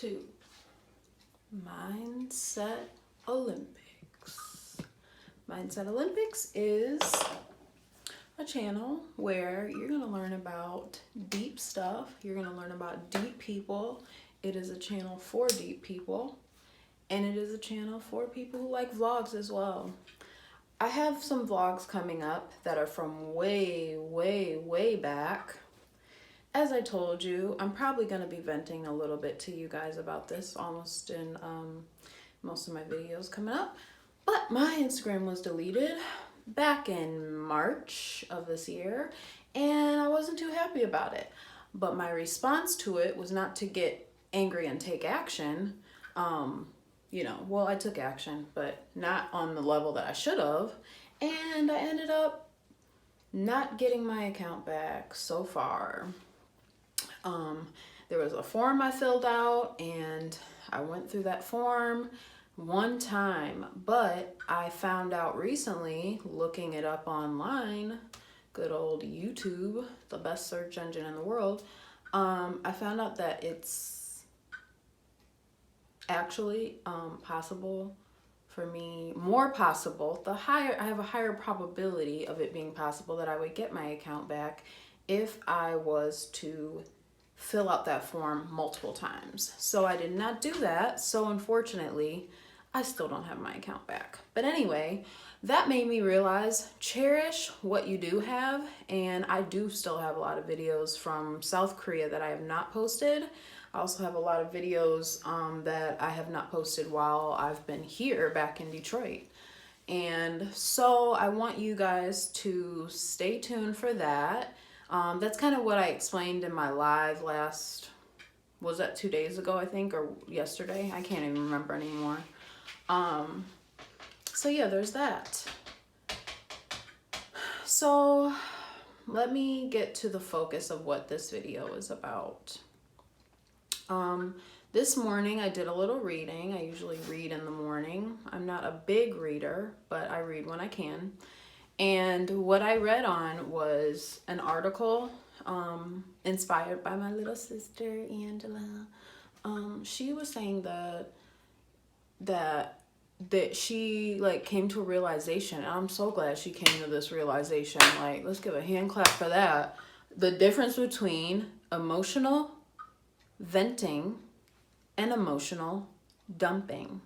to Mindset Olympics. Mindset Olympics is a channel where you're going to learn about deep stuff. You're going to learn about deep people. It is a channel for deep people. And it is a channel for people who like vlogs as well. I have some vlogs coming up that are from way back. As I told you, I'm probably going to be venting a little bit to you guys about this almost in most of my videos coming up. But my Instagram was deleted back in March of this year, and I wasn't too happy about it. But my response to it was not to get angry and take action. Well, I took action, but not on the level that I should have. And I ended up not getting my account back so far. There was a form I filled out, and I went through that form one time, but I found out recently, looking it up online, good old YouTube, the best search engine in the world, I found out that it's actually possible for me, more possible, I have a higher probability of it being possible that I would get my account back if I was to fill out that form multiple times. So I did not do that. So unfortunately, I still don't have my account back. But anyway, that made me realize, cherish what you do have. And I do still have a lot of videos from South Korea that I have not posted. I also have a lot of videos that I have not posted while I've been here back in Detroit. And so I want you guys to stay tuned for that. That's kind of what I explained in my live was that 2 days ago, I think, or yesterday? I can't even remember anymore. So yeah, there's that. So let me get to the focus of what this video is about. This morning I did a little reading. I usually read in the morning. I'm not a big reader, but I read when I can. And what I read on was an article inspired by my little sister, Angela. She was saying that she came to a realization, and I'm so glad she came to this realization. Let's give a hand clap for that. The difference between emotional venting and emotional dumping.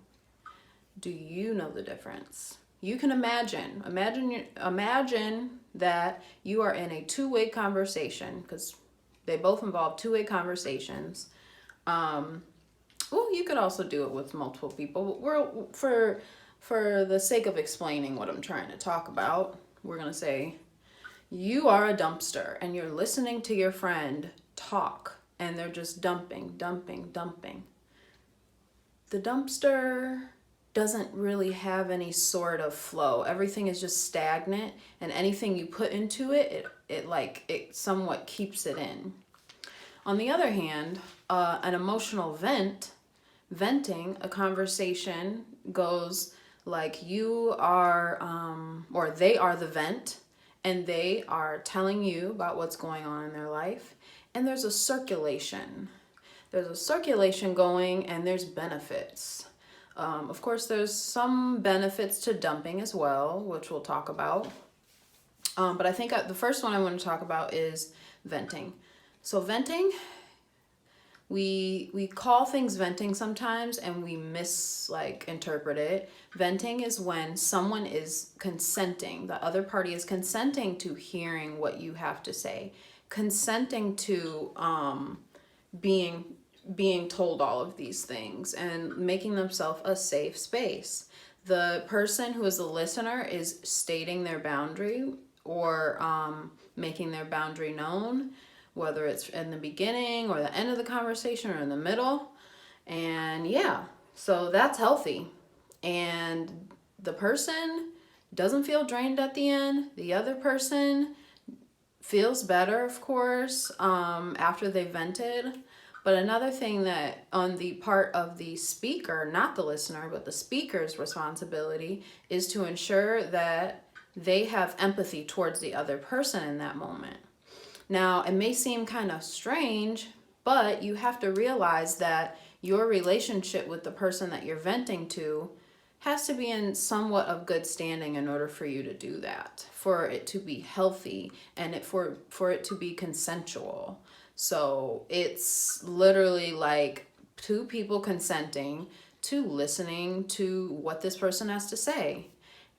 Do you know the difference? You can imagine that you are in a two-way conversation, because they both involve two-way conversations. Well, you could also do it with multiple people. For the sake of explaining what I'm trying to talk about, we're gonna say you are a dumpster and you're listening to your friend talk, and they're just dumping. The dumpster doesn't really have any sort of flow. Everything is just stagnant, and anything you put into it somewhat keeps it in. On the other hand, an emotional venting a conversation goes like you are, or they are the vent, and they are telling you about what's going on in their life, and there's a circulation. There's a circulation going, and there's benefits. Of course, there's some benefits to dumping as well, which we'll talk about. But I think the first one I want to talk about is venting. So venting, we call things venting sometimes, and we interpret it. Venting is when someone is consenting, the other party is consenting to hearing what you have to say, consenting to being told all of these things, and making themselves a safe space. The person who is the listener is stating their boundary, or making their boundary known, whether it's in the beginning or the end of the conversation or in the middle. And yeah, so that's healthy. And the person doesn't feel drained at the end. The other person feels better, of course, after they vented. But another thing that on the part of the speaker, not the listener, but the speaker's responsibility, is to ensure that they have empathy towards the other person in that moment. Now, it may seem kind of strange, but you have to realize that your relationship with the person that you're venting to has to be in somewhat of good standing in order for you to do that, for it to be healthy, and for it to be consensual. So it's literally like two people consenting to listening to what this person has to say.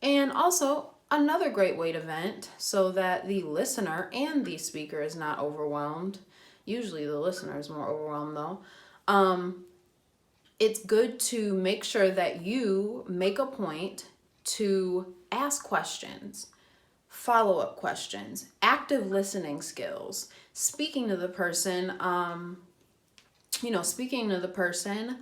And also, another great way to vent so that the listener and the speaker is not overwhelmed. Usually the listener is more overwhelmed though. It's good to make sure that you make a point to ask questions, follow-up questions, active listening skills, speaking to the person, speaking to the person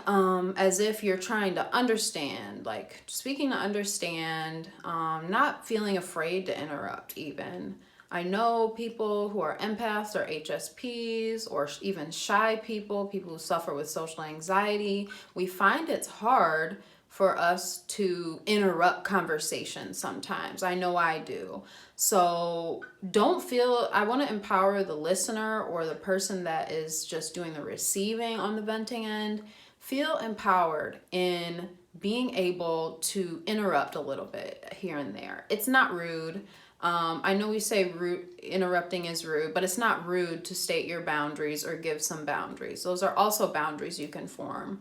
as if you're trying to understand, like speaking to understand, not feeling afraid to interrupt even. I know people who are empaths or HSPs or even shy people who suffer with social anxiety. We find it's hard for us to interrupt conversations sometimes. I know I do. So don't feel, I want to empower the listener or the person that is just doing the receiving on the venting end. Feel empowered in being able to interrupt a little bit here and there. It's not rude. I know we say rude, interrupting is rude, but it's not rude to state your boundaries or give some boundaries. Those are also boundaries you can form.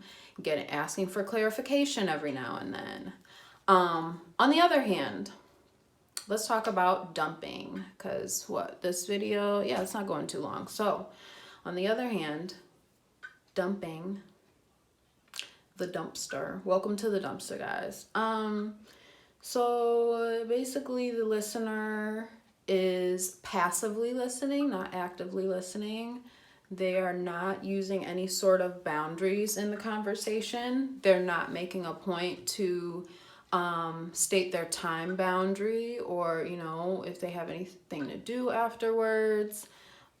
Asking for clarification every now and then. On the other hand, let's talk about dumping, because this video, it's not going too long. So on the other hand, dumping, the dumpster. Welcome to the dumpster, guys. So basically the listener is passively listening, not actively listening. They are not using any sort of boundaries in the conversation. They're not making a point to state their time boundary or, if they have anything to do afterwards.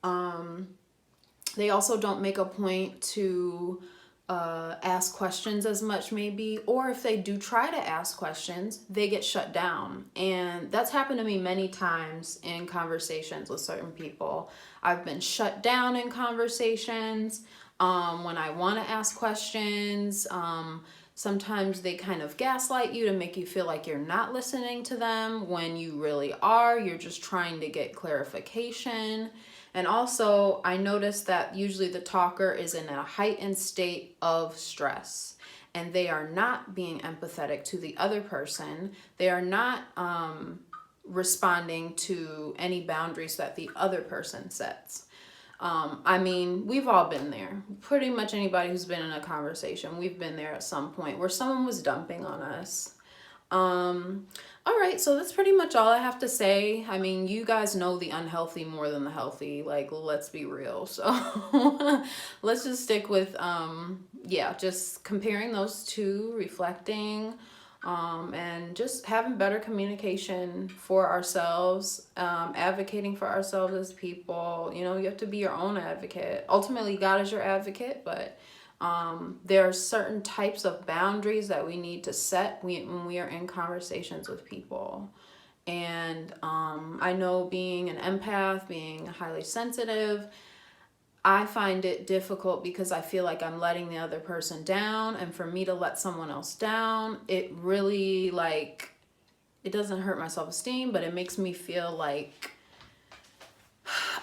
They also don't make a point to ask questions as much maybe, or if they do try to ask questions, they get shut down. And that's happened to me many times in conversations with certain people. I've been shut down in conversations when I want to ask questions. Sometimes they kind of gaslight you to make you feel like you're not listening to them when you really are. You're just trying to get clarification. And also, I noticed that usually the talker is in a heightened state of stress and they are not being empathetic to the other person. They are not responding to any boundaries that the other person sets. We've all been there. Pretty much anybody who's been in a conversation, we've been there at some point where someone was dumping on us. All right, so that's pretty much all I have to say. You guys know the unhealthy more than the healthy. Like, let's be real. So let's just stick with, just comparing those two, reflecting, and just having better communication for ourselves, advocating for ourselves as people. You have to be your own advocate. Ultimately, God is your advocate, but there are certain types of boundaries that we need to set when we are in conversations with people. And I know being an empath, being highly sensitive, I find it difficult because I feel like I'm letting the other person down. And for me to let someone else down, it really it doesn't hurt my self-esteem, but it makes me feel like,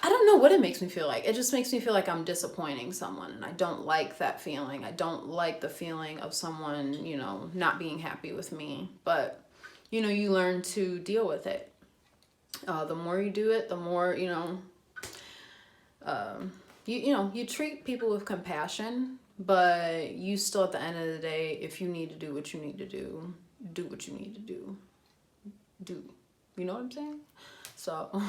I don't know what it makes me feel like. It just makes me feel like I'm disappointing someone, and I don't like that feeling. I don't like the feeling of someone, not being happy with me. But, you learn to deal with it. The more you do it, the more, you treat people with compassion, but you still, at the end of the day, if you need to do what you need to do, do what you need to do. You know what I'm saying? So...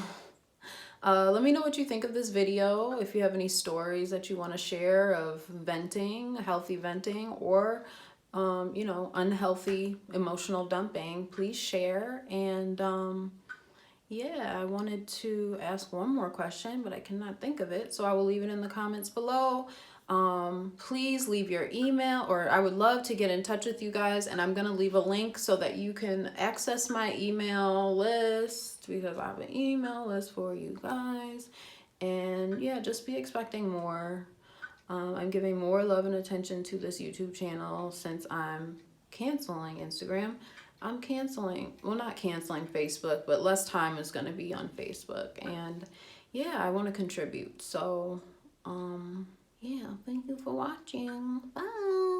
let me know what you think of this video. If you have any stories that you want to share of venting, healthy venting, or, unhealthy emotional dumping, please share. And, I wanted to ask one more question, but I cannot think of it. So I will leave it in the comments below. Please leave your email, or I would love to get in touch with you guys, and I'm going to leave a link so that you can access my email list, because I have an email list for you guys. And just be expecting more I'm giving more love and attention to this YouTube channel since I'm canceling Instagram. I'm canceling, well, not canceling Facebook, but less time is going to be on Facebook. And yeah, I want to contribute. So, yeah, thank you for watching. Bye.